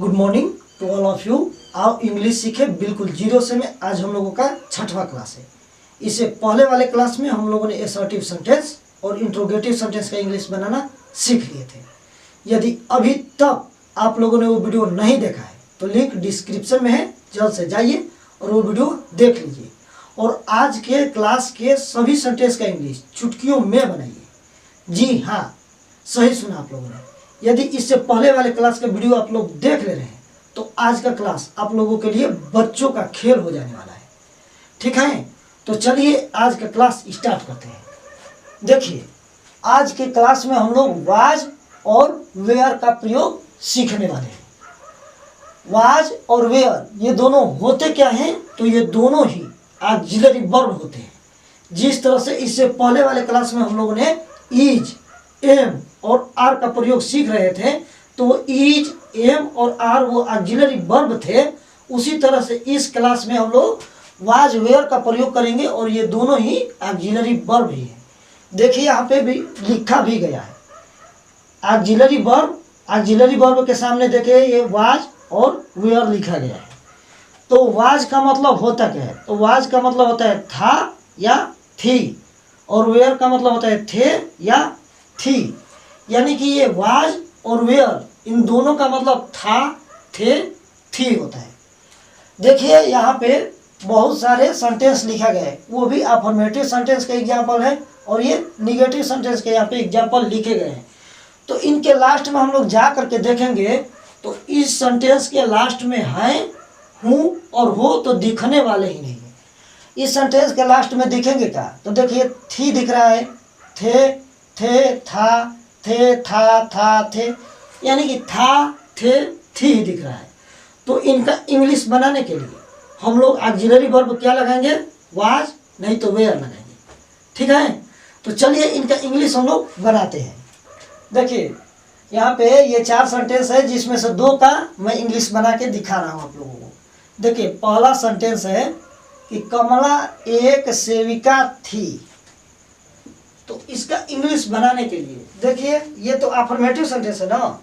Good morning to all of you. आप English सीखे बिल्कुल जीरो से में। आज हम लोगों का 6वां क्लास है। इससे पहले वाले क्लास में हम लोगों ने असर्टिव सेंटेंस और इंट्रोगेटिव सेंटेंस का इंग्लिश बनाना सीख लिए थे। यदि अभी तक आप लोगों ने वो वीडियो नहीं देखा है तो लिंक डिस्क्रिप्शन में है, जल्द से जाइए और वो वीडियो देख लीजिए। और आज के क्लास के सभी सेंटेंस का इंग्लिश चुटकियों में बनाइए। जी हाँ, सही सुना आप लोगों ने। यदि इससे पहले वाले क्लास का वीडियो आप लोग देख ले रहे हैं तो आज का क्लास आप लोगों के लिए बच्चों का खेल हो जाने वाला है। ठीक है, तो चलिए आज का क्लास स्टार्ट करते हैं। देखिए, आज के क्लास में हम लोग वाज और वेयर का प्रयोग सीखने वाले हैं। वाज और वेयर ये दोनों होते क्या हैं? तो ये दोनों ही ऑक्सिलरी वर्ब होते हैं। जिस तरह से इससे पहले वाले क्लास में हम लोगों ने इज, एम और आर का प्रयोग सीख रहे थे, तो वो इज, एम और आर वो ऑक्सिलरी वर्ब थे। उसी तरह से इस क्लास में हम लोग वाज वेयर का प्रयोग करेंगे और ये दोनों ही ऑक्सिलरी वर्ब ही है। देखिए यहाँ पे भी लिखा भी गया है ऑक्सिलरी वर्ब के सामने देखिए ये वाज और वेयर लिखा गया है। तो वाज का मतलब होता क्या है? तो वाज का मतलब होता है था या थी, और वेयर का मतलब होता है थे या थी। यानी कि ये वाज और वेयर इन दोनों का मतलब था, थे, थी होता है। देखिए यहाँ पे बहुत सारे सेंटेंस लिखा गया है, वो भी अफर्मेटिव सेंटेंस का एग्जाम्पल है और ये निगेटिव सेंटेंस के यहाँ पे एग्जाम्पल लिखे गए हैं। तो इनके लास्ट में हम लोग जा करके देखेंगे तो इस सेंटेंस के लास्ट में है, हूँ और हो तो दिखने वाले ही नहीं है। इस सेंटेंस के लास्ट में दिखेंगे क्या? तो देखिए थी दिख रहा है, थे, था, थे, था, थे, यानी कि था, थे, थी ही दिख रहा है। तो इनका इंग्लिश बनाने के लिए हम लोग ऑक्सिलरी वर्ब क्या लगाएंगे? वाज नहीं तो वेयर लगाएंगे। ठीक है, तो चलिए इनका इंग्लिश हम लोग बनाते हैं। देखिए यहाँ पे ये 4 सेंटेंस है जिसमें से 2 का मैं इंग्लिश बना के दिखा रहा हूँ आप लोगों को। देखिए पहला सेंटेंस है कि कमला एक सेविका थी। तो इसका इंग्लिश बनाने के लिए देखिए ये तो अफर्मेटिव सेंटेंस है ना,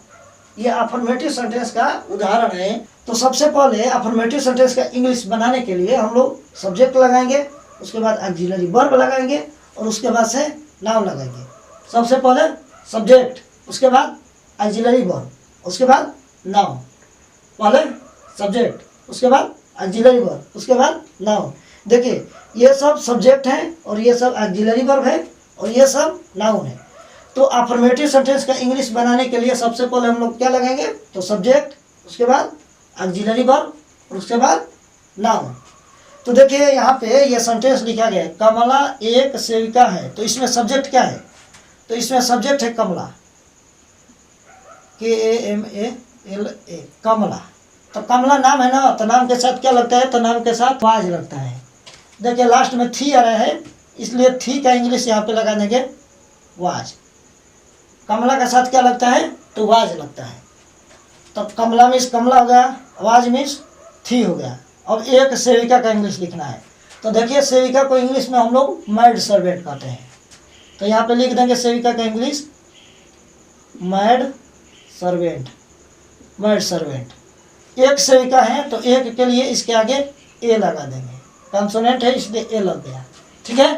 ये अफर्मेटिव सेंटेंस का उदाहरण है। तो सबसे पहले अफर्मेटिव सेंटेंस का इंग्लिश बनाने के लिए हम लोग सब्जेक्ट लगाएंगे, उसके बाद ऑक्सिलरी वर्ब लगाएंगे और उसके बाद से नाउन लगाएंगे। सबसे पहले सब्जेक्ट, उसके बाद ऑक्सिलरी वर्ब, उसके बाद नाउन। पहले सब्जेक्ट, उसके बाद ऑक्सिलरी वर्ब, उसके बाद नाउन। देखिए ये सब सब्जेक्ट हैं और ये सब ऑक्सिलरी वर्ब है और ये सब नाउन है। तो अफर्मेटिव सेंटेंस का इंग्लिश बनाने के लिए सबसे पहले हम लोग क्या लगाएंगे? तो सब्जेक्ट, उसके बाद ऑक्सिलरी वर्ब और उसके बाद नाउन। तो देखिए यहाँ पे ये सेंटेंस लिखा गया है कमला एक सेविका है। तो इसमें सब्जेक्ट क्या है? तो इसमें सब्जेक्ट है कमला, KAMALA, कमला। तो कमला नाम है ना, तो नाम के साथ क्या लगता है? तो नाम के साथ वाज लगता है। देखिए लास्ट में थी आ रहा है, इसलिए थी का इंग्लिश यहाँ पे लगा देंगे वाज। कमला के साथ क्या लगता है? तो वाज लगता है। तो कमला मीन्स कमला हो गया, वाज मीन्स थी हो गया। अब एक सेविका का इंग्लिश लिखना है। तो देखिए सेविका को इंग्लिश में हम लोग मैड सर्वेंट कहते हैं। तो यहाँ पे लिख देंगे सेविका का English mad servant, mad servant. एक सेविका है तो एक के लिए इसके आगे ए लगा देंगे, कंसोनेंट है इसलिए ए लग गया। ठीक है,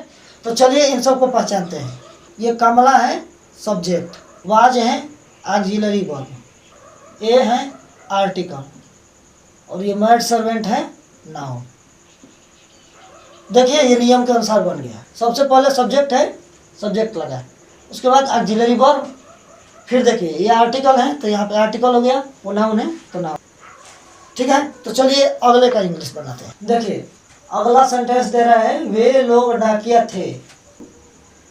तो चलिए इन सबको पहचानते हैं। ये कमला है सब्जेक्ट, वाज है ऑक्सिलरी वर्ब, ए है आर्टिकल और ये मैड सर्वेंट है नाउन। देखिए ये नियम के अनुसार बन गया। सबसे पहले सब्जेक्ट है, सब्जेक्ट लगा, उसके बाद ऑक्सिलरी वर्ब, फिर देखिए ये आर्टिकल है तो यहाँ पे आर्टिकल हो गया, वो नाउन है तो नाउन। ठीक है, तो चलिए अगले का इंग्लिश बनाते हैं। देखिए अगला सेंटेंस दे रहा है वे लोग डाकिया थे।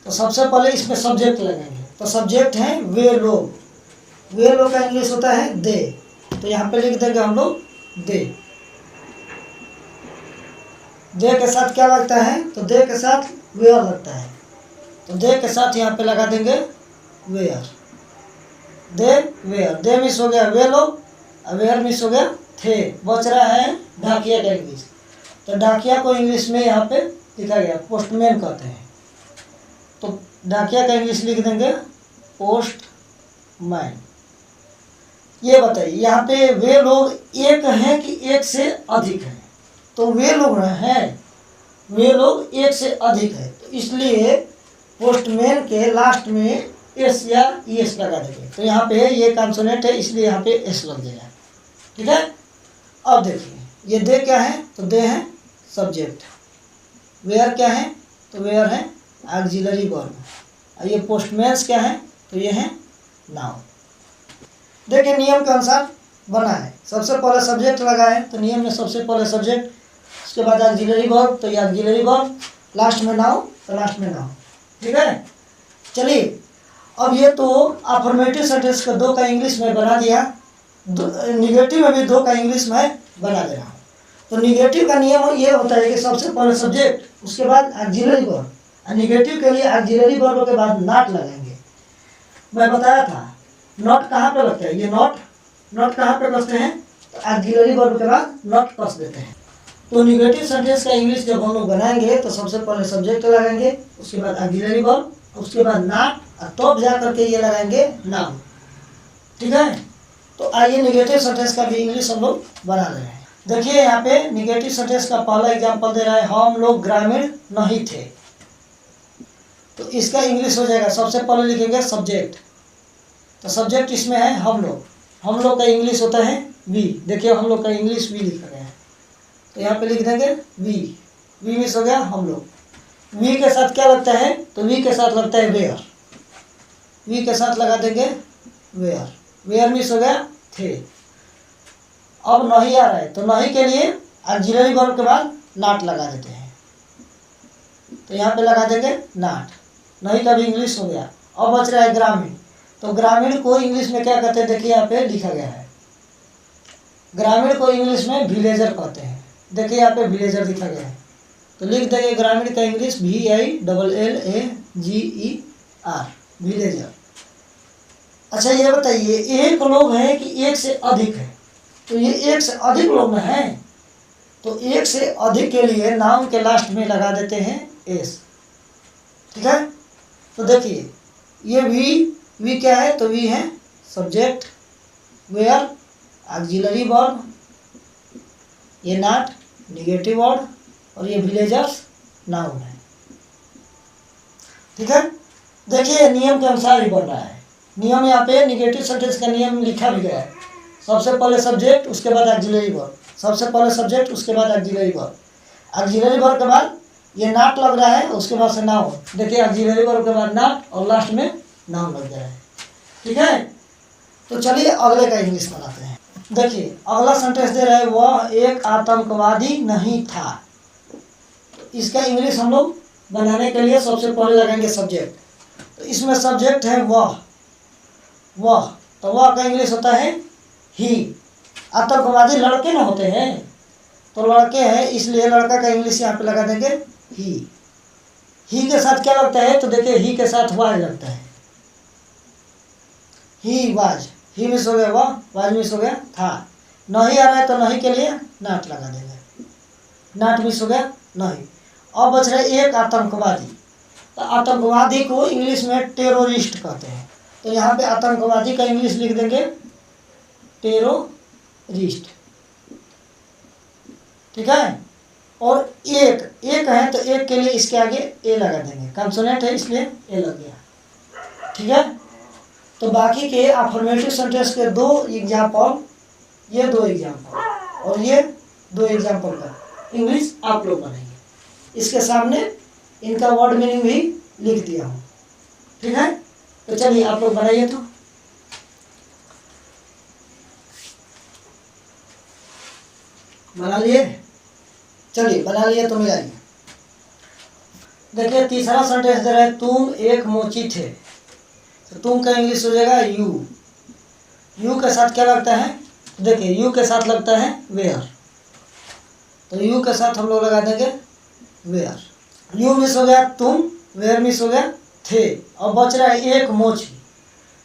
तो सबसे पहले इसमें सब्जेक्ट लगेंगे। तो सब्जेक्ट है वे लोग, वे लोग का इंग्लिश होता है दे। तो यहाँ पे लिख देंगे हम लोग दे। दे के साथ क्या लगता है? तो दे के साथ वेयर लगता है। तो दे के साथ यहाँ पे लगा देंगे where. They where, they miss हो गया वे लोग, वेयर मिस हो गया थे। बच रहा है डाकिया का इंग्लिश। तो डाकिया को इंग्लिश में यहाँ पे लिखा गया पोस्टमैन कहते हैं। तो डाकिया का इंग्लिश लिख देंगे पोस्टमैन। ये बताइए यहाँ पे वे लोग एक हैं कि एक से अधिक हैं? तो वे लोग हैं, वे लोग एक से अधिक है, तो इसलिए पोस्टमैन के लास्ट में एस या एस लगा देंगे। तो यहाँ पे ये कंसोनेंट है इसलिए यहाँ पे एस लग जाएगा। ठीक है। अब देखिए ये दे क्या है, तो दे है सब्जेक्ट, वेयर क्या है, तो वेयर है ऑक्सिलरी वर्ब, और ये पोस्टमैन्स क्या है, तो ये है नाउन। देखिए नियम के अनुसार बना है, सबसे पहले सब्जेक्ट लगा है तो नियम में सबसे पहले सब्जेक्ट, उसके बाद ऑक्सिलरी वर्ब तो ये ऑक्सिलरी वर्ब, लास्ट में नाउन तो लास्ट में नाउन। ठीक है। चलिए अब ये तो अफर्मेटिव सेंटेंस का दो का इंग्लिश में बना दिया, निगेटिव में भी दो का इंग्लिश में बना दे रहा हूँ। तो निगेटिव का नियम ये होता है कि सबसे पहले सब्जेक्ट, उसके बाद ऑक्सिलरी वर्ब, और निगेटिव के लिए ऑक्सिलरी वर्ब के बाद नॉट लगाएंगे। मैं बताया था नॉट कहाँ पे लगता है, ये नॉट कहाँ पे कसते हैं, तो ऑक्सिलरी वर्ब के बाद नॉट कस देते हैं। तो निगेटिव सेंटेंस का इंग्लिश जब हम लोग बनाएंगे तो सबसे पहले सब्जेक्ट लगाएंगे, उसके बाद ऑक्सिलरी वर्ब, उसके बाद नॉट, और तब जा करके ये लगाएंगे नाउन। ठीक है। तो आइए निगेटिव सेंटेंस का भी इंग्लिश हम लोग बना रहे हैं। देखिए यहाँ पे निगेटिव सेंटेंस का पहला एग्जांपल दे रहा है, हम लोग ग्रामीण नहीं थे। तो इसका इंग्लिश हो जाएगा, सबसे पहले लिखेंगे सब्जेक्ट, तो सब्जेक्ट इसमें है हम लोग का इंग्लिश होता है वी। देखिए हम लोग का इंग्लिश वी लिखा गया है, तो यहाँ पे लिख देंगे वी मिस हो गया हम लोग। वी के साथ क्या लगता है, तो वी के साथ लगता है वेयर, वी के साथ लगा देंगे वेयर, वेयर मिस हो गया थे। अब नहीं आ रहा है तो नहीं के लिए ऑक्सिलरी वर्ब के बाद नॉट लगा देते हैं, तो यहाँ पे लगा देंगे नॉट, नहीं का भी इंग्लिश हो गया। अब बच रहा है ग्रामीण, तो ग्रामीण को इंग्लिश में क्या कहते हैं, देखिए यहाँ पे लिखा गया है, ग्रामीण को इंग्लिश में विलेजर कहते हैं। देखिए यहाँ पे विलेजर लिखा गया है, तो लिख देंगे ग्रामीण का इंग्लिश VILLAGER, विलेजर। अच्छा ये बताइए एक लोग हैं कि एक से अधिक है, तो ये एक से अधिक लोग में हैं, तो एक से अधिक के लिए नाउन के लास्ट में लगा देते हैं एस। ठीक है। तो देखिए ये वी क्या है, तो वी है सब्जेक्ट, वेयर ऑक्सिलरी वर्ब, ये नॉट निगेटिव वर्ड, और ये विलेजर्स नाउन है। ठीक है। देखिए नियम के अनुसार ही बन रहा है। नियम यहाँ पे निगेटिव सेंटेंस का नियम लिखा भी गया है, सबसे पहले सब्जेक्ट उसके बाद ऑक्सिलरी वर्ब, सबसे पहले सब्जेक्ट उसके बाद ऑक्सिलरी वर्ब, ऑक्सिलरी वर्ब के बाद ये नॉट लग रहा है, उसके बाद से नाउन। देखिए ऑक्सिलरी वर्ब के बाद नॉट और लास्ट में नाउन लग गया है। ठीक है। तो चलिए अगले का इंग्लिश बनाते हैं। देखिए अगला सेंटेंस दे रहा है, वह एक आतंकवादी नहीं था। तो इसका इंग्लिश हम लोग बनाने के लिए सबसे पहले लगाएंगे सब्जेक्ट, तो इसमें सब्जेक्ट है वह, तो वह का इंग्लिश होता है ही। आतंकवादी लड़के ना होते हैं, तो लड़के हैं इसलिए लड़का का इंग्लिश यहाँ पे लगा देंगे ही के साथ क्या लगता है, तो देखिए ही के साथ वाज लगता है, ही वाज, ही मिस हो गया वह, वाज मिस हो गया था। नहीं आ रहा है तो नहीं के लिए नॉट लगा देंगे, नॉट मिस हो गया नहीं। अब बच रहा है एक आतंकवादी, तो आतंकवादी को इंग्लिश में टेररिस्ट कहते हैं, तो यहाँ पे आतंकवादी का इंग्लिश लिख देंगे टेररिस्ट। ठीक है। और एक है तो एक के लिए इसके आगे ए लगा देंगे, कंसोनेंट है इसलिए ए लग गया। ठीक है। तो बाकी के अफर्मेटिव सेंटेंस के दो एग्जाम्पल, ये दो एग्जाम्पल और ये दो एग्जाम्पल का इंग्लिश आप लोग बनाएंगे। इसके सामने इनका वर्ड मीनिंग भी लिख दिया हूँ। ठीक है। तो चलिए आप लोग बनाइए, तो बना लिए, चलिए बना लिए तो मिलाइए। देखिए तीसरा सेंटेंस दे रहा है, तुम एक मोची थे, तो तुम का इंग्लिश हो जाएगा यू के साथ क्या लगता है, देखिए यू के साथ लगता है वेयर, तो यू के साथ हम लोग लगा देंगे वेयर। यू मिस हो गया तुम, वेयर मिस हो गया थे। अब बच रहा है एक मोची,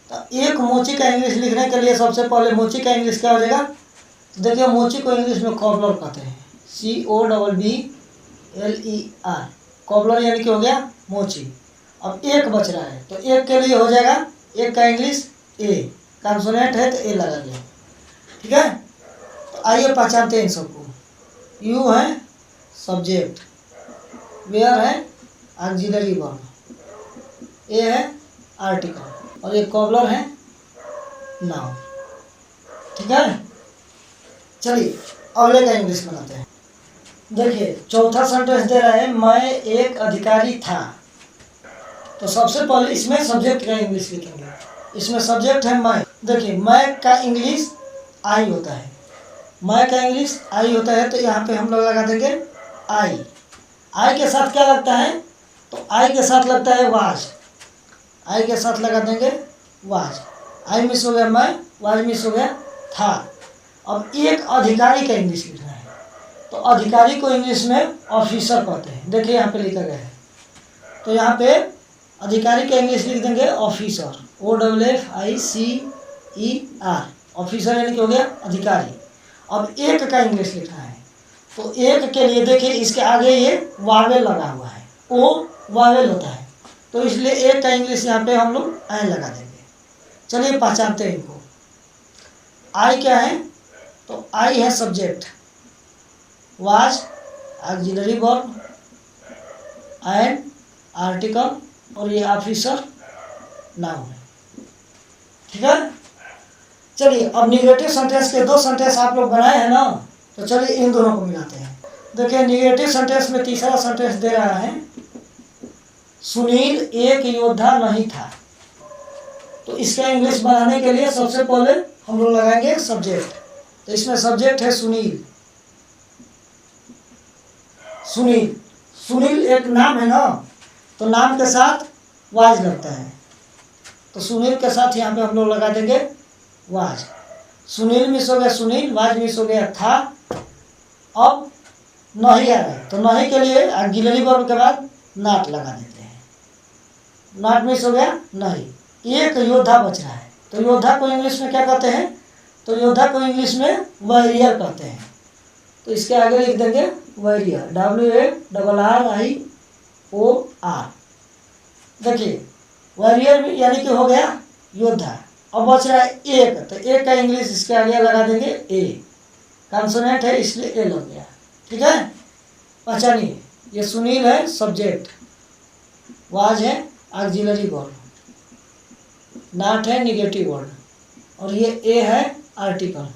तो एक मोची का इंग्लिश लिखने के लिए सबसे पहले मोची का इंग्लिश क्या हो जाएगा, तो देखिए मोची को इंग्लिश में कॉबलर कहते हैं, COBBLER, कॉबलर यानी कि हो गया मोची। अब एक बच रहा है, तो एक के लिए हो जाएगा, एक का इंग्लिश ए, कंसोनेंट है तो ए लगा लिया। ठीक है, तो आइए पहचानते हैं इन सबको। यू है सब्जेक्ट, वेयर है ऑक्सिलरी वर्ब, ए है आर्टिकल और ये कॉबलर है नाउन। ठीक है, चलिए अगले का इंग्लिश बनाते हैं। देखिए चौथा सेंटेंस दे रहा है मैं एक अधिकारी था। तो सबसे पहले इसमें सब्जेक्ट का इंग्लिश लिखेंगे। इसमें सब्जेक्ट है मैं। देखिए मैं का इंग्लिश आई होता है, मैं का इंग्लिश आई होता है, तो यहाँ पे हम लोग लगा देंगे आई। आई के साथ क्या लगता है, तो आई के साथ लगता है वाज। आई के साथ लगा देंगे वाज। आई मिस हो गया मैं, वाज मिस हो गया था। अब एक अधिकारी का इंग्लिश लिखना है, तो अधिकारी को इंग्लिश में ऑफिसर कहते हैं। देखिए यहाँ पे लिखा गया है, तो यहाँ पे अधिकारी का इंग्लिश लिख देंगे ऑफिसर, OFFICER। ऑफिसर यानी कि हो गया अधिकारी। अब एक का इंग्लिश लिखना है, तो एक के लिए देखिए इसके आगे ये वावेल लगा हुआ है, ओ वावेल होता है, तो इसलिए एक का इंग्लिश यहाँ पे हम लोग आई लगा देंगे। चलिए पहचानते हैं इनको। आई क्या है, तो आई है subject, was auxiliary verb and article और ये ऑफिसर नाउन है। ठीक है, चलिए अब निगेटिव सेंटेंस के दो सेंटेंस आप लोग बनाए हैं ना, तो चलिए इन दोनों को मिलाते हैं। देखिए निगेटिव सेंटेंस में तीसरा सेंटेंस दे रहा है सुनील एक योद्धा नहीं था। तो इसका इंग्लिश बनाने के लिए सबसे पहले हम लोग लगाएंगे सब्जेक्ट। तो इसमें सब्जेक्ट है सुनील। सुनील, सुनील एक नाम है ना, तो नाम के साथ वाज लगता है, तो सुनील के साथ यहाँ पे हम लोग लगा देंगे वाज। सुनील मिस हो गया सुनील, वाज मिस हो गया था। अब नहीं आ रहा है, तो नहीं के लिए ऑक्सिलरी वर्ब के बाद नॉट लगा देते हैं। नॉट मिस हो गया नहीं। एक योद्धा बच रहा है, तो योद्धा को इंग्लिश में क्या कहते हैं, तो योद्धा को इंग्लिश में वॉरियर कहते हैं। तो इसके आगे लिख देंगे वॉरियर, WARRIOR। देखिए वॉरियर यानी कि हो गया योद्धा। अब बच रहा है एक, तो एक का इंग्लिश इसके आगे लगा देंगे ए। कंसोनेंट है इसलिए ए लग गया। ठीक है, पहचानिए ये सुनील है सब्जेक्ट, वाज है ऑक्सिलरी वर्ब, नॉट है निगेटिव वर्ड, और ये ए है आर्टिकल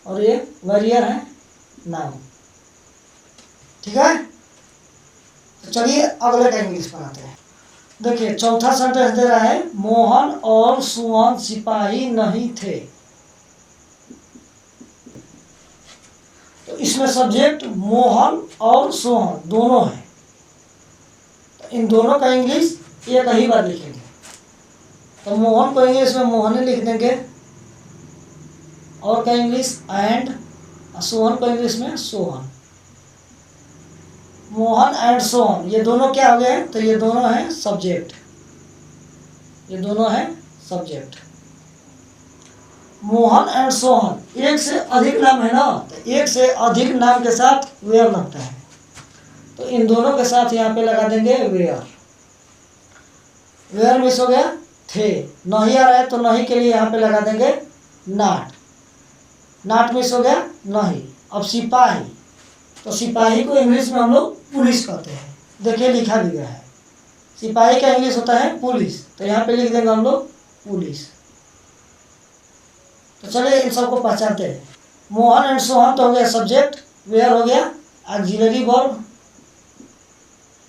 और ये वॉरियर है नाउन। ठीक है, तो चलिए अगले का इंग्लिश बनाते हैं। देखिए चौथा सेंटेंस दे रहा है मोहन और सुमन सिपाही नहीं थे। तो इसमें सब्जेक्ट मोहन और सोहन दोनों हैं, तो इन दोनों का इंग्लिश एक ही बार लिखेंगे। तो मोहन को इंग्लिश में मोहन लिख देंगे, और का इंग्लिश एंड, सोहन को इंग्लिश में सोहन। मोहन एंड सोहन ये दोनों क्या हो गए, तो ये दोनों हैं सब्जेक्ट, ये दोनों हैं सब्जेक्ट। मोहन एंड सोहन एक से अधिक नाम है ना, तो एक से अधिक नाम के साथ वेयर लगता है, तो इन दोनों के साथ यहाँ पे लगा देंगे वेयर। वेयर मिस हो गया थे, नहीं आ रहा है तो नहीं के लिए यहाँ पे लगा देंगे नॉट। नॉट मिस हो गया नहीं। अब सिपाही, तो सिपाही को इंग्लिश में हम लोग पुलिस कहते हैं। देखिए लिखा भी गया है, सिपाही का इंग्लिश होता है पुलिस, तो यहाँ पे लिख देंगे हम लोग पुलिस। तो चलिए इन सबको पहचानते हैं। मोहन एंड सोहन तो हो गया सब्जेक्ट, वेयर हो गया ऑक्सिलरी वर्ब,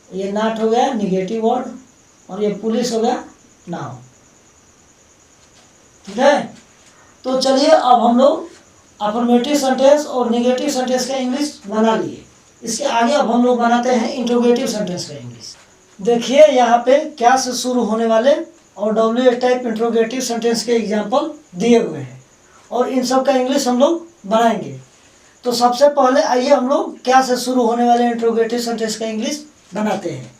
ये नॉट हो गया निगेटिव वर्ड, और ये पुलिस हो गया नाउन। ठीक है, तो चलिए अब हम लोग अफर्मेटिव सेंटेंस और नेगेटिव सेंटेंस का इंग्लिश बना लिए। इसके आगे अब हम लोग बनाते हैं इंट्रोगेटिव सेंटेंस का इंग्लिश। देखिए यहाँ पे क्या से शुरू होने वाले और WH टाइप इंट्रोगेटिव सेंटेंस के एग्जाम्पल दिए हुए हैं, और इन सब का इंग्लिश हम लोग बनाएंगे। तो सबसे पहले आइए हम लोग क्या से शुरू होने वाले इंट्रोगेटिव सेंटेंस का इंग्लिश बनाते हैं।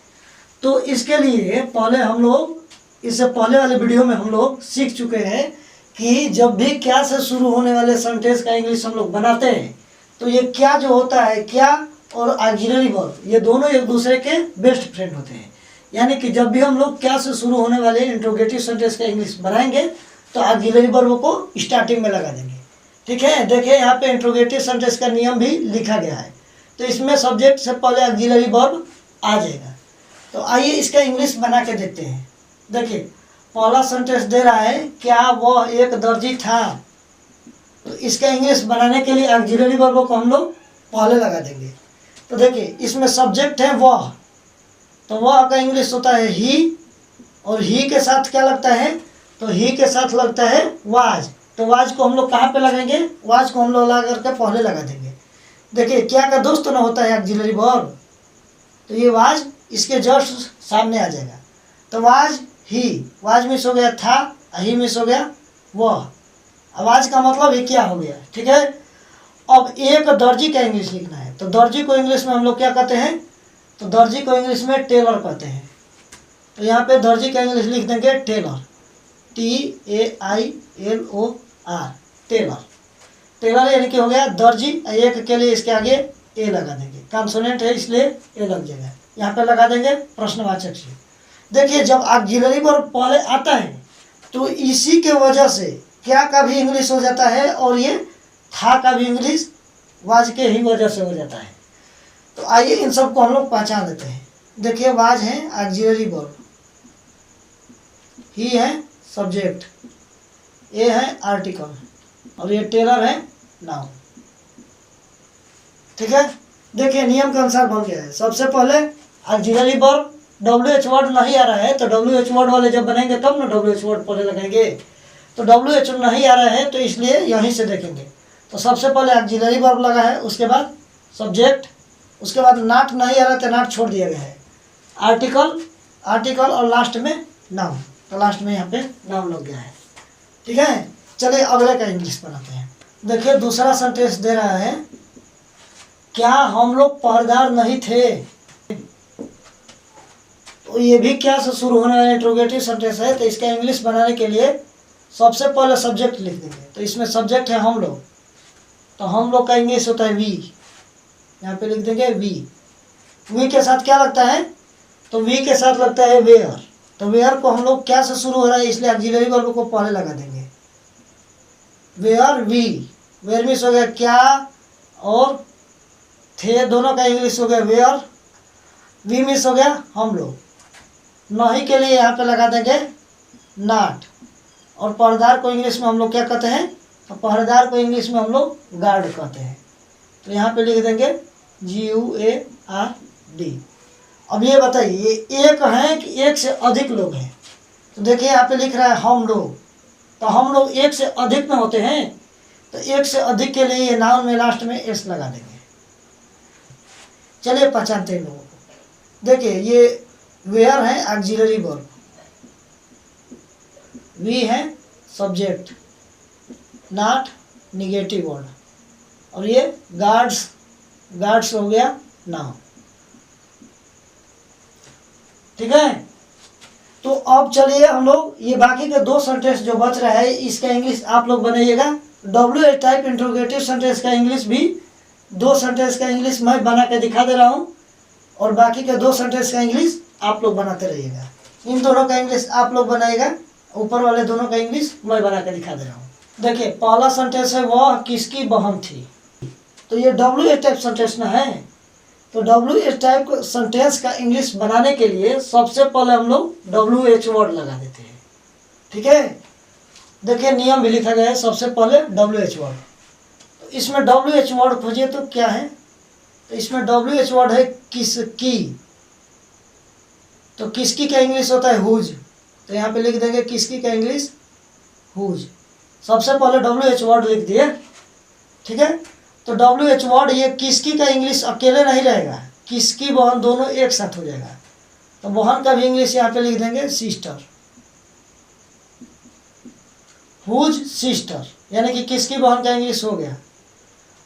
तो इसके लिए पहले हम लोग, इससे पहले वाले वीडियो में हम लोग सीख चुके हैं कि जब भी क्या से शुरू होने वाले सेंटेंस का इंग्लिश हम लोग बनाते हैं, तो ये क्या जो होता है, क्या और ऑक्सिलरी वर्ब ये दोनों एक दूसरे के बेस्ट फ्रेंड होते हैं। यानी कि जब भी हम लोग क्या से शुरू होने वाले इंट्रोगेटिव सेंटेंस का इंग्लिश बनाएंगे, तो ऑक्सिलरी वर्ब को स्टार्टिंग में लगा देंगे। ठीक है, देखिए यहाँ पे इंट्रोगेटिव सेंटेंस का नियम भी लिखा गया है। तो इसमें सब्जेक्ट से पहले ऑक्सिलरी वर्ब आ जाएगा। तो आइए इसका इंग्लिश बना के देखते हैं। देखिए पहला सेंटेंस दे रहा है, क्या वह एक दर्जी था। तो इसका इंग्लिश बनाने के लिए ऑक्सिलरी वर्ब को हम लोग पहले लगा देंगे। तो देखिए इसमें सब्जेक्ट है वह, तो वह का इंग्लिश होता है ही, और ही के साथ क्या लगता है, तो ही के साथ लगता है वाज। तो वाज को हम लोग कहाँ पे लगाएंगे, वाज को हम लोग लगा करके पहले लगा देंगे। देखिए क्या का दोस्त ना होता है ऑक्सिलरी वर्ब, तो ये वाज इसके जस्ट सामने आ जाएगा। तो वाज ही, वाज मिस हो गया था, ही मिस हो गया वह। आवाज का मतलब ये क्या हो गया। ठीक है, अब एक दर्जी का इंग्लिश लिखना है। तो दर्जी को इंग्लिश में हम लोग क्या कहते हैं, तो दर्जी को इंग्लिश में टेलर कहते हैं। तो यहाँ पे दर्जी का इंग्लिश लिख देंगे टेलर, TAILOR, टेलर। टेलर यानी कि हो गया दर्जी, एक के लिए इसके आगे ए लगा देंगे, कॉन्सोनेंट है इसलिए ए लग जाएगा। यहाँ पे लगा देंगे प्रश्नवाचक चिन्ह। देखिए जब ऑक्सिलरी वर्ब पहले आता है तो इसी के वजह से क्या का भी इंग्लिश हो जाता है, और ये था का भी इंग्लिश वाज के ही वजह से हो जाता है। तो आइए इन सब को हम लोग पहचान लेते हैं। देखिए वाज है ऑक्सिलरी वर्ब, ही है सब्जेक्ट, ए है आर्टिकल, और ये टेलर है नाउन। ठीक है, देखिए नियम के अनुसार बन गया है। सबसे पहले ऑक्सिलरी वर्ब WH वर्ड नहीं आ रहा है, तो WH वर्ड वाले जब बनेंगे तब ना WH वर्ड पहले लगाएंगे। तो WH नहीं आ रहा है तो इसलिए यहीं से देखेंगे। तो सबसे पहले ऑक्सिलरी वर्ब लगा है, उसके बाद सब्जेक्ट, उसके बाद नाट नहीं आ रहा तो नाट छोड़ दिया गया है, आर्टिकल और लास्ट में नाउन। तो लास्ट में यहाँ पे नाउन लग गया है। ठीक है, चलिए अगले का इंग्लिश बनाते हैं। देखिए दूसरा सेंटेंस दे रहा है, क्या हम लोग पहरेदार नहीं थे। तो ये भी क्या से शुरू होने वाला इंट्रोगेटिव सेंटेंस है। तो इसका इंग्लिश बनाने के लिए सबसे पहले सब्जेक्ट लिख देंगे। तो इसमें सब्जेक्ट है हम लोग, तो हम लोग का इंग्लिश होता है वी। यहाँ पे लिख देंगे वी के साथ क्या लगता है, तो वी के साथ लगता है वेयर। तो वेयर को हम लोग क्या से शुरू हो रहा है, इसलिए ऑक्सिलरी वर्ब को पहले लगा देंगे। वेयर वी, वेयर मिस हो गया क्या, और थे दोनों का इंग्लिश हो गया वेयर, वी मिस हो गया हम लोग। नहीं के लिए यहाँ पे लगा देंगे नॉट। और पहरेदार को इंग्लिश में हम लोग क्या कहते हैं, तो पहरेदार को इंग्लिश में हम लोग गार्ड कहते हैं। तो यहाँ पे लिख देंगे GUARD। अब ये बताइए ये एक है कि एक से अधिक लोग हैं। तो देखिए यहाँ पे लिख रहा है हम लोग, तो हम लोग एक से अधिक में होते हैं। तो एक से अधिक के लिए ये नाउन में लास्ट में एस लगा देंगे। चलिए पहचानते हैं लोगों को। देखिए ये वेयर है ऑक्सिलरी वर्ब, वी है सब्जेक्ट, नॉट निगेटिव वर्ड, और ये गार्ड्स हो गया नाउन। ठीक है, तो अब चलिए हम लोग ये बाकी के दो सेंटेंस जो बच रहा है इसका इंग्लिश आप लोग बनाइएगा। WH टाइप इंट्रोगेटिव सेंटेंस का इंग्लिश भी, दो सेंटेंस का इंग्लिश मैं बना के दिखा दे रहा हूँ, और बाकी के दो सेंटेंस का इंग्लिश आप लोग बनाते रहिएगा। इन दोनों का इंग्लिश आप लोग बनाइएगा, ऊपर वाले दोनों का इंग्लिश मैं बना के दिखा दे रहा हूँ। देखिए पहला सेंटेंस है वह किसकी बहन थी। तो ये WH टाइप सेंटेंस ना है। तो WH टाइप सेंटेंस का इंग्लिश बनाने के लिए सबसे पहले हम लोग WH वर्ड लगा देते हैं। ठीक है, देखिए नियम भी लिखा गया है, सबसे पहले WH वर्ड। तो इसमें WH वर्ड खोजिए तो क्या है, तो इसमें WH वर्ड है किसकी। तो किसकी का इंग्लिश होता है हुज। तो यहाँ पे लिख देंगे किसकी का इंग्लिश हुज। सबसे पहले WH वर्ड लिख दिए। ठीक है, तो WH वर्ड ये किसकी का इंग्लिश अकेले नहीं रहेगा, किसकी बहन दोनों एक साथ हो जाएगा। तो बहन का भी इंग्लिश यहाँ पे लिख देंगे सिस्टर, हुज सिस्टर, यानी कि किसकी बहन का इंग्लिश हो गया।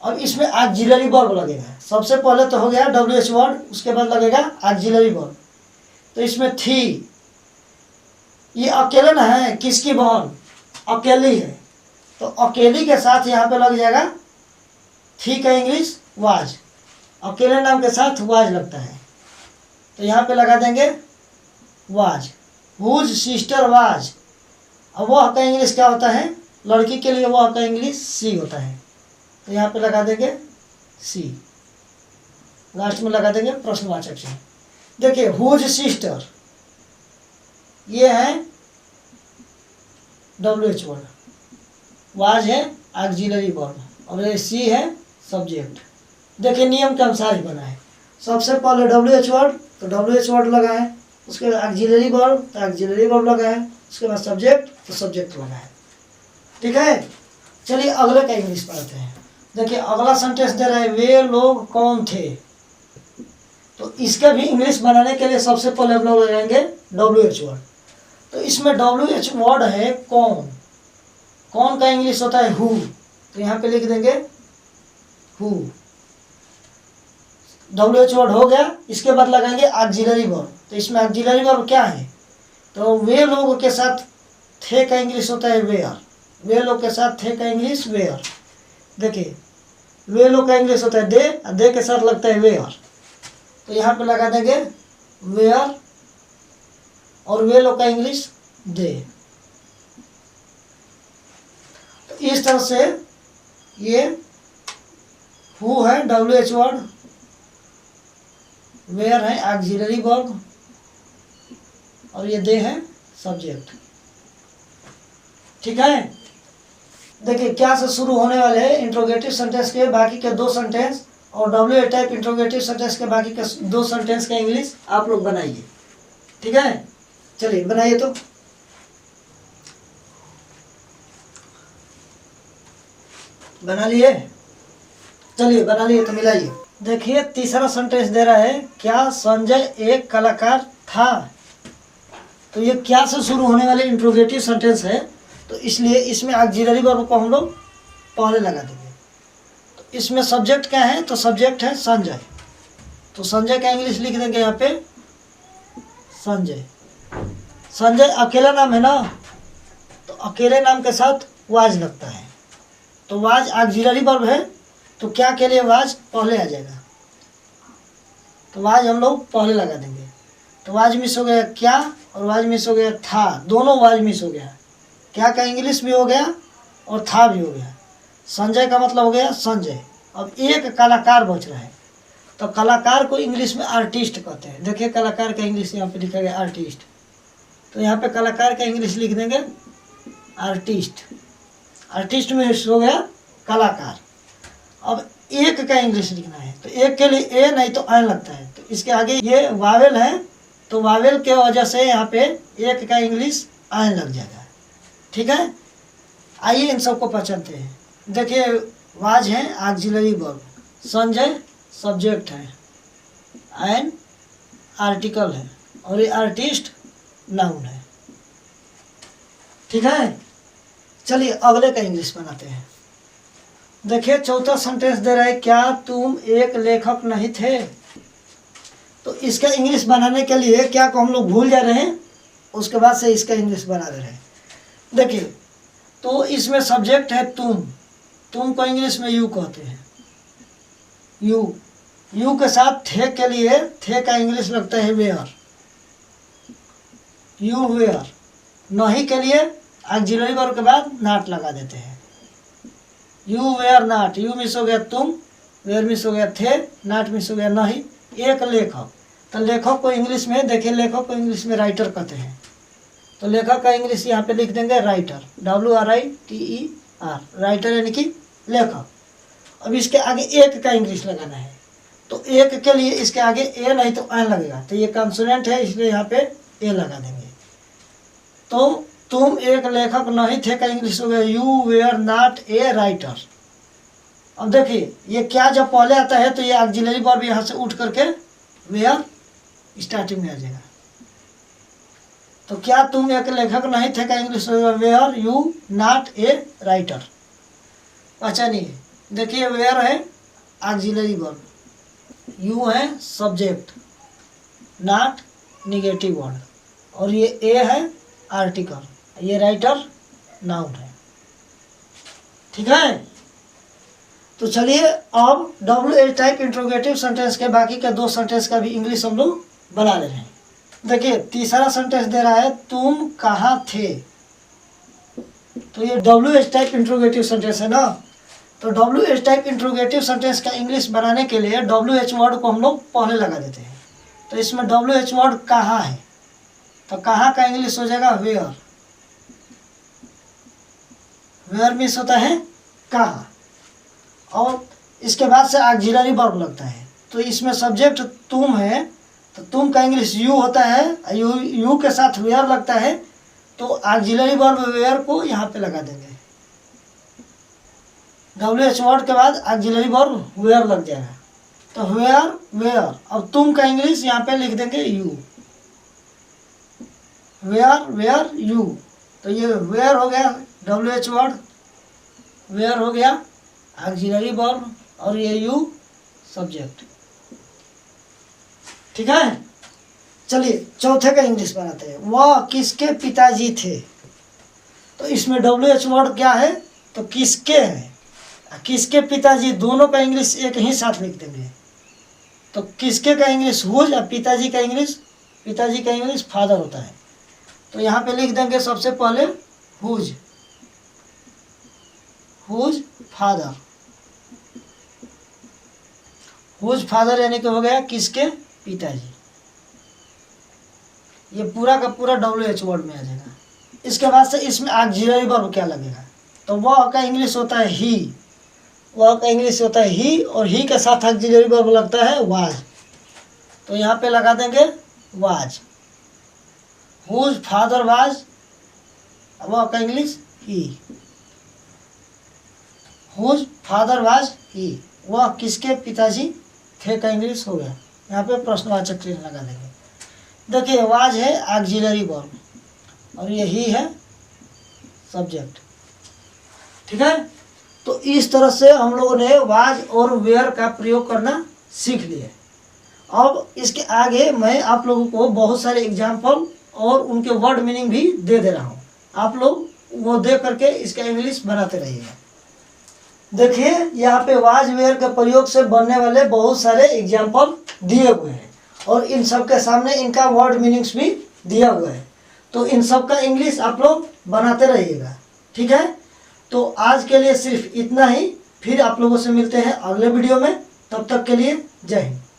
अब इसमें ऑक्सिलरी वर्ब लगेगा। सबसे पहले तो हो गया WH वर्ड, उसके बाद लगेगा ऑक्सिलरी वर्ब। तो इसमें थी, ये अकेले ना है, किसकी बहन अकेली है, तो अकेली के साथ यहाँ पे लग जाएगा थी का इंग्लिश वाज। अकेले नाम के साथ वाज लगता है, तो यहाँ पे लगा देंगे वाज, हुज सिस्टर वाज अब वह का इंग्लिश क्या होता है, लड़की के लिए वह का इंग्लिश सी होता है। तो यहाँ पे लगा देंगे सी, लास्ट में लगा देंगे प्रश्नवाचक चिन्ह। देखिए हुज सिस्टर, ये है WH वर्ड, वाज है ऑक्सिलरी वर्ब और ये सी है सब्जेक्ट। देखिए नियम के अनुसार ही बना है। सबसे पहले WH वर्ड तो WH वर्ड लगा है, उसके बाद ऑक्सिलरी वर्ब तो ऑक्सिलरी वर्ब लगा है, उसके बाद सब्जेक्ट तो सब्जेक्ट लगा है। ठीक है, चलिए अगले का इंग्लिश पढ़ते हैं। देखिए अगला सेंटेंस दे रहा है वे लोग कौन थे। तो इसका भी इंग्लिश बनाने के लिए सबसे पहले हम लोग लगाएंगे WH वर्ड। तो इसमें WH वर्ड है कौन, कौन का इंग्लिश होता है हु। तो यहाँ पे लिख देंगे हु, WH वर्ड हो गया। इसके बाद लगाएंगे ऑक्सिलरी वर्ब। तो इसमें ऑक्सिलरी वर्ब क्या है, तो वे लोगों के साथ थे का इंग्लिश होता है वेयर, वे लोग के साथ थे का इंग्लिश वेयर। देखिए वे लोग का इंग्लिश होता है दे, और दे के साथ लगता है वेयर। तो यहाँ पे लगा देंगे वेयर और वे लोग का इंग्लिश दे। तो इस तरह से ये हु है WH वर्ड, वेयर है ऑक्सिलरी वर्ब और ये दे है सब्जेक्ट। ठीक है, देखिए क्या से शुरू होने वाले हैं इंट्रोगेटिव सेंटेंस के बाकी के 2 सेंटेंस और WH टाइप इंट्रोगेटिव सेंटेंस के बाकी के 2 सेंटेंस का इंग्लिश आप लोग बनाइए। ठीक है, चलिए बनाइए। तो बना लिए, चलिए बना लिए तो मिलाइए। देखिए तीसरा सेंटेंस दे रहा है क्या संजय एक कलाकार था। तो ये क्या से शुरू होने वाले इंट्रोगेटिव सेंटेंस है, तो इसलिए इसमें ऑक्सिलरी वर्ब को हम लोग पहले लगा देंगे। तो इसमें सब्जेक्ट क्या है, तो सब्जेक्ट है संजय। तो संजय का इंग्लिश लिख देंगे यहाँ पे संजय। संजय अकेला नाम है ना, तो अकेले नाम के साथ वाज लगता है। तो वाज ऑक्सिलरी वर्ब है, तो क्या के लिए वाज पहले आ जाएगा। तो वाज हम लोग पहले लगा देंगे। तो वाज मिस हो गया क्या और वाज मिस हो गया था, दोनों वाज मिस हो गया। क्या का इंग्लिश भी हो गया और था भी हो गया। संजय का मतलब हो गया संजय। अब एक कलाकार बच रहा है, तो कलाकार को इंग्लिश में आर्टिस्ट कहते हैं। देखिए कलाकार का इंग्लिश यहाँ पे लिखा गया आर्टिस्ट। तो यहाँ पे कलाकार का इंग्लिश लिख देंगे आर्टिस्ट। आर्टिस्ट में हो गया कलाकार। अब एक का इंग्लिश लिखना है, तो एक के लिए ए नहीं तो एन लगता है। तो इसके आगे ये वावेल है, तो वावेल के वजह से यहाँ पे एक का इंग्लिश एन लग जाएगा। ठीक है, आइए इन सबको पहचानते हैं। देखिए वाज है ऑक्सिलरी वर्ब, संजय सब्जेक्ट है, एन आर्टिकल है और ये आर्टिस्ट नाउन है। ठीक है, चलिए अगले का इंग्लिश बनाते हैं। देखिए चौथा सेंटेंस दे रहा है क्या तुम एक लेखक नहीं थे। तो इसका इंग्लिश बनाने के लिए क्या को हम लोग भूल जा रहे हैं, उसके बाद से इसका इंग्लिश बना दे रहे हैं। देखिए तो इसमें सब्जेक्ट है तुम को इंग्लिश में यू कहते हैं। यू के साथ थे के लिए थे का इंग्लिश लगता है वेयर, यू वेयर। नहीं के लिए ऑक्सिलरी वर्ब के बाद नॉट लगा देते हैं। You were not, you miss हो गया तुम, वेयर मिस हो गया थे, नॉट मिस हो गया नहीं। एक लेखक, तो लेखक को इंग्लिश में देखिए लेखक को इंग्लिश में राइटर कहते हैं। तो लेखक का इंग्लिश यहाँ पे लिख देंगे राइटर, WRITER, राइटर यानी कि लेखक। अब इसके आगे एक का इंग्लिश लगाना है, तो एक के लिए इसके आगे ए नहीं तो एन लगेगा। तो ये कंसोनेंट है इसलिए यहाँ पे ए लगा देंगे। तो तुम एक लेखक नहीं थे का इंग्लिश हो गया you were not a writer. अब देखिए ये क्या जब पहले आता है तो ये ऑक्सिलरी वर्ब यहाँ से उठ करके वेयर स्टार्टिंग में आ जाएगा। तो क्या तुम एक लेखक नहीं थे का इंग्लिश हो गया where you not a writer. पहचानिए, देखिए वेयर है ऑक्सिलरी वर्ब, यू है सब्जेक्ट, नॉट निगेटिव वर्ड और ये ए है आर्टिकल, ये राइटर नाउन है। ठीक है, तो चलिए अब WH टाइप इंट्रोगेटिव सेंटेंस के बाकी के 2 सेंटेंस का भी इंग्लिश हम लोग बना ले रहे हैं। देखिए तीसरा सेंटेंस दे रहा है तुम कहाँ थे। तो ये WH टाइप इंट्रोगेटिव सेंटेंस है ना। तो WH टाइप इंट्रोगेटिव सेंटेंस का इंग्लिश बनाने के लिए WH वर्ड को हम लोग पहले लगा देते हैं। तो इसमें WH वर्ड कहाँ है, तो कहाँ का इंग्लिश हो जाएगा वेयर। वेयर मीन्स होता है कहाँ, और इसके बाद से ऑक्सिलरी वर्ब लगता है। तो इसमें सब्जेक्ट तुम है, तो तुम का इंग्लिश यू होता है, यू के साथ वेयर लगता है, तो ऑक्सिलरी वर्ब वेयर को यहाँ पे लगा देंगे। WH वर्ड के बाद ऑक्सिलरी वर्ब वेयर लग जाएगा, तो वेयर वेयर। अब तुम का इंग्लिश यहाँ पे लिख देंगे यू, वेयर वेयर यू। तो ये वेयर हो गया WH वर्ड, वेयर हो गया ऑक्सिलरी वर्ब, और ये यू सब्जेक्ट। ठीक है, चलिए चौथे का इंग्लिश बनाते हैं। वह किसके पिताजी थे। तो इसमें WH वर्ड क्या है, तो किसके है, किसके पिताजी, दोनों का इंग्लिश एक ही साथ लिख देंगे। तो किसके का इंग्लिश हुज, और पिताजी का इंग्लिश फादर होता है। तो यहाँ पे लिख देंगे सबसे पहले whose, whose father, whose father यानी कि हो गया किसके पिताजी। ये पूरा का पूरा WH वर्ड में आ जाएगा। इसके बाद से इसमें ऑक्सिलरी वर्ब क्या लगेगा, तो वह का इंग्लिश होता है ही, वह का इंग्लिश होता है ही, और ही के साथ ऑक्सिलरी वर्ब लगता है वाज। तो यहाँ पे लगा देंगे वाज, हुज फादर वाज, वह का इंग्लिश ही, हुज फादर वाज ही, वह किसके पिताजी थे का इंग्लिश हो गया। यहाँ पे प्रश्नवाचक चिन्ह लगा देंगे। देखिए वाज है ऑक्सिलरी वर्ब, और ये ही है सब्जेक्ट। ठीक है, तो इस तरह से हम लोगों ने वाज और वेयर का प्रयोग करना सीख लिए। अब इसके आगे मैं आप लोगों को बहुत सारे एग्जाम्पल और उनके वर्ड मीनिंग भी दे दे रहा हूँ, आप लोग वो दे करके इसका इंग्लिश बनाते रहिएगा। देखिए यहाँ पे वाज वेयर के प्रयोग से बनने वाले बहुत सारे एग्जाम्पल दिए हुए हैं, और इन सब के सामने इनका वर्ड मीनिंग्स भी दिया हुआ है। तो इन सब का इंग्लिश आप लोग बनाते रहिएगा। ठीक है, तो आज के लिए सिर्फ इतना ही, फिर आप लोगों से मिलते हैं अगले वीडियो में। तब तक के लिए जय हिंद।